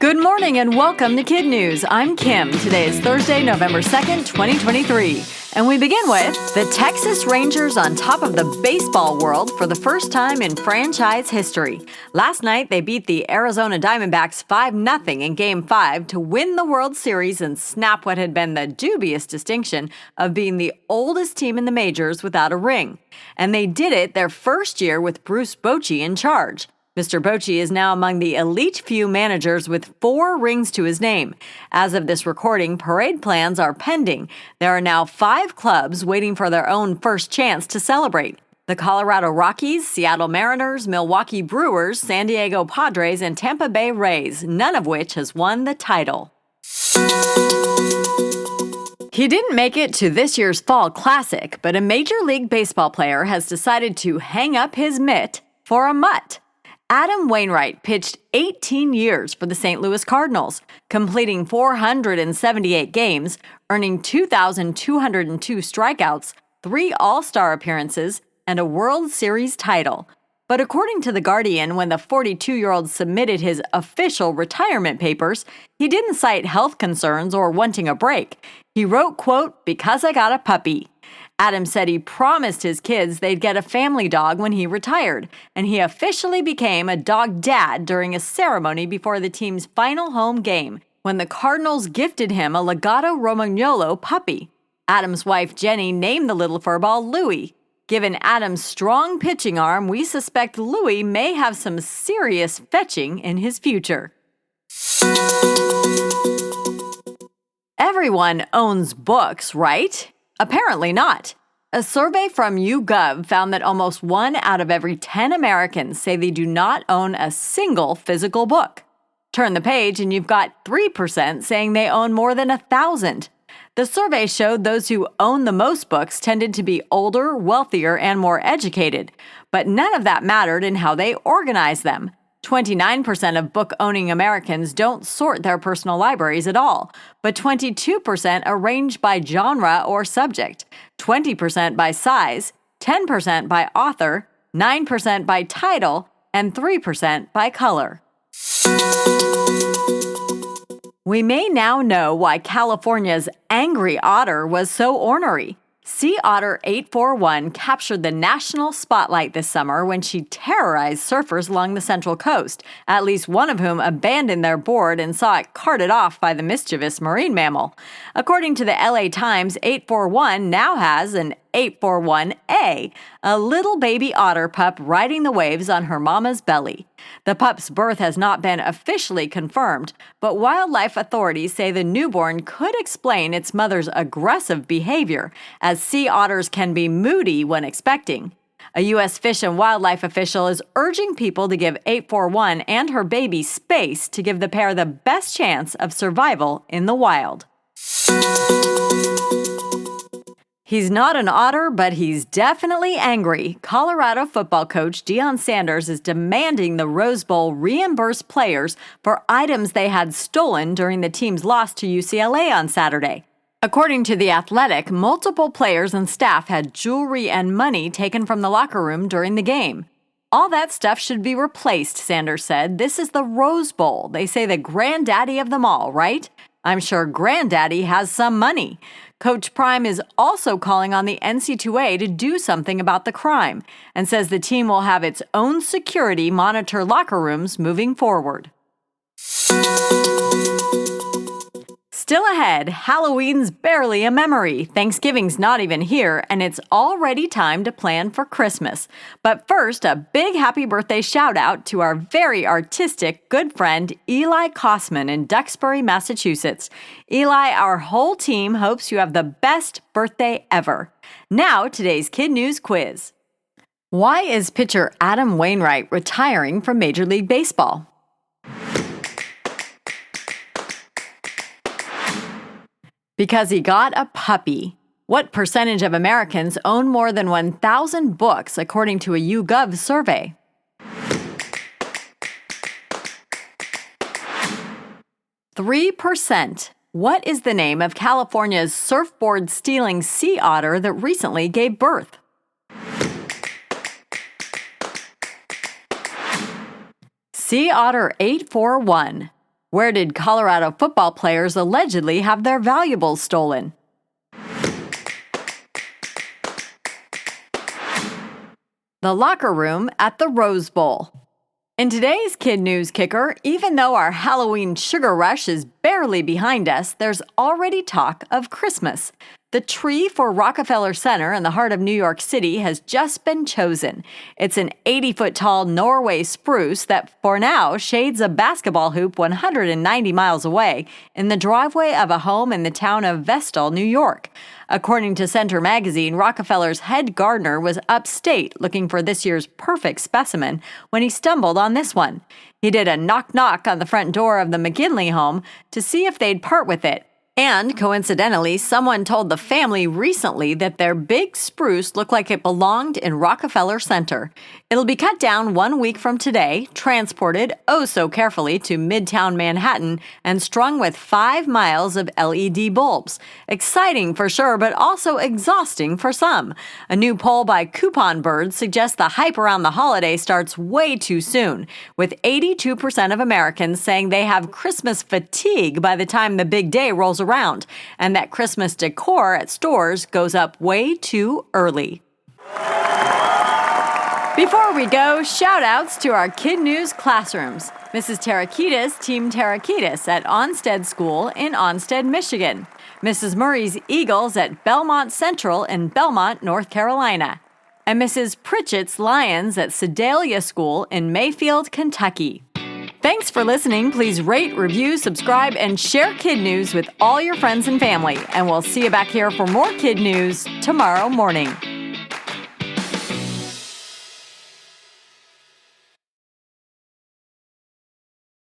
Good morning and welcome to KidNuz. I'm Kim. Today is Thursday, November 2nd, 2023. And we begin with the Texas Rangers on top of the baseball world for the first time in franchise history. Last night, they beat the Arizona Diamondbacks 5-0 in Game 5 to win the World Series and snap what had been the dubious distinction of being the oldest team in the majors without a ring. And they did it their first year with Bruce Bochy in charge. Mr. Bochy is now among the elite few managers with 4 rings to his name. As of this recording, parade plans are pending. There are now 5 clubs waiting for their own first chance to celebrate. The Colorado Rockies, Seattle Mariners, Milwaukee Brewers, San Diego Padres, and Tampa Bay Rays, none of which has won the title. He didn't make it to this year's Fall Classic, but a Major League Baseball player has decided to hang up his mitt for a mutt. Adam Wainwright pitched 18 years for the St. Louis Cardinals, completing 478 games, earning 2,202 strikeouts, 3 All-Star appearances, and a World Series title. But according to The Guardian, when the 42-year-old submitted his official retirement papers, he didn't cite health concerns or wanting a break. He wrote, quote, "Because I got a puppy." Adam said he promised his kids they'd get a family dog when he retired, and he officially became a dog dad during a ceremony before the team's final home game, when the Cardinals gifted him a Legato Romagnolo puppy. Adam's wife Jenny named the little furball Louie. Given Adam's strong pitching arm, we suspect Louie may have some serious fetching in his future. Everyone owns books, right? Apparently not. A survey from YouGov found that almost 1 out of every 10 Americans say they do not own a single physical book. Turn the page and you've got 3% saying they own more than 1,000. The survey showed those who own the most books tended to be older, wealthier, and more educated, but none of that mattered in how they organize them. 29% of book-owning Americans don't sort their personal libraries at all, but 22% arrange by genre or subject, 20% by size, 10% by author, 9% by title, and 3% by color. We may now know why California's angry otter was so ornery. Sea Otter 841 captured the national spotlight this summer when she terrorized surfers along the Central Coast, at least one of whom abandoned their board and saw it carted off by the mischievous marine mammal. According to the LA Times, 841 now has an 841A, a little baby otter pup riding the waves on her mama's belly. The pup's birth has not been officially confirmed, but wildlife authorities say the newborn could explain its mother's aggressive behavior, as sea otters can be moody when expecting. A U.S. Fish and Wildlife official is urging people to give 841 and her baby space to give the pair the best chance of survival in the wild. He's not an otter, but he's definitely angry. Colorado football coach Deion Sanders is demanding the Rose Bowl reimburse players for items they had stolen during the team's loss to UCLA on Saturday. According to The Athletic, multiple players and staff had jewelry and money taken from the locker room during the game. All that stuff should be replaced, Sanders said. This is the Rose Bowl. They say the granddaddy of them all, right? I'm sure Granddaddy has some money. Coach Prime is also calling on the NC2A to do something about the crime and says the team will have its own security monitor locker rooms moving forward. Still ahead, Halloween's barely a memory. Thanksgiving's not even here, and it's already time to plan for Christmas. But first, a big happy birthday shout out to our very artistic good friend Eli Kosman in Duxbury, Massachusetts. Eli, our whole team hopes you have the best birthday ever. Now, today's KidNuz quiz. Why is pitcher Adam Wainwright retiring from Major League Baseball? Because he got a puppy. What percentage of Americans own more than 1,000 books, according to a YouGov survey? %. What is the name of California's surfboard-stealing sea otter that recently gave birth? Sea Otter 841. Where did Colorado football players allegedly have their valuables stolen? The locker room at the Rose Bowl. In today's Kid News Kicker, even though our Halloween sugar rush is barely behind us, there's already talk of Christmas. The tree for Rockefeller Center in the heart of New York City has just been chosen. It's an 80-foot-tall Norway spruce that, for now, shades a basketball hoop 190 miles away in the driveway of a home in the town of Vestal, New York. According to Center magazine, Rockefeller's head gardener was upstate looking for this year's perfect specimen when he stumbled on this one. He did a knock-knock on the front door of the McGinley home to see if they'd part with it. And, coincidentally, someone told the family recently that their big spruce looked like it belonged in Rockefeller Center. It'll be cut down 1 week from today, transported oh so carefully to Midtown Manhattan, and strung with 5 miles of LED bulbs. Exciting for sure, but also exhausting for some. A new poll by Coupon Bird suggests the hype around the holiday starts way too soon, with 82% of Americans saying they have Christmas fatigue by the time the big day rolls around, and that Christmas decor at stores goes up way too early. Before we go, shout-outs to our Kid News classrooms. Mrs. Tarakitis, Team Tarakitis at Onsted School in Onsted, Michigan. Mrs. Murray's Eagles at Belmont Central in Belmont, North Carolina. And Mrs. Pritchett's Lions at Sedalia School in Mayfield, Kentucky. Thanks for listening. Please rate, review, subscribe, and share Kid News with all your friends and family. And we'll see you back here for more Kid News tomorrow morning.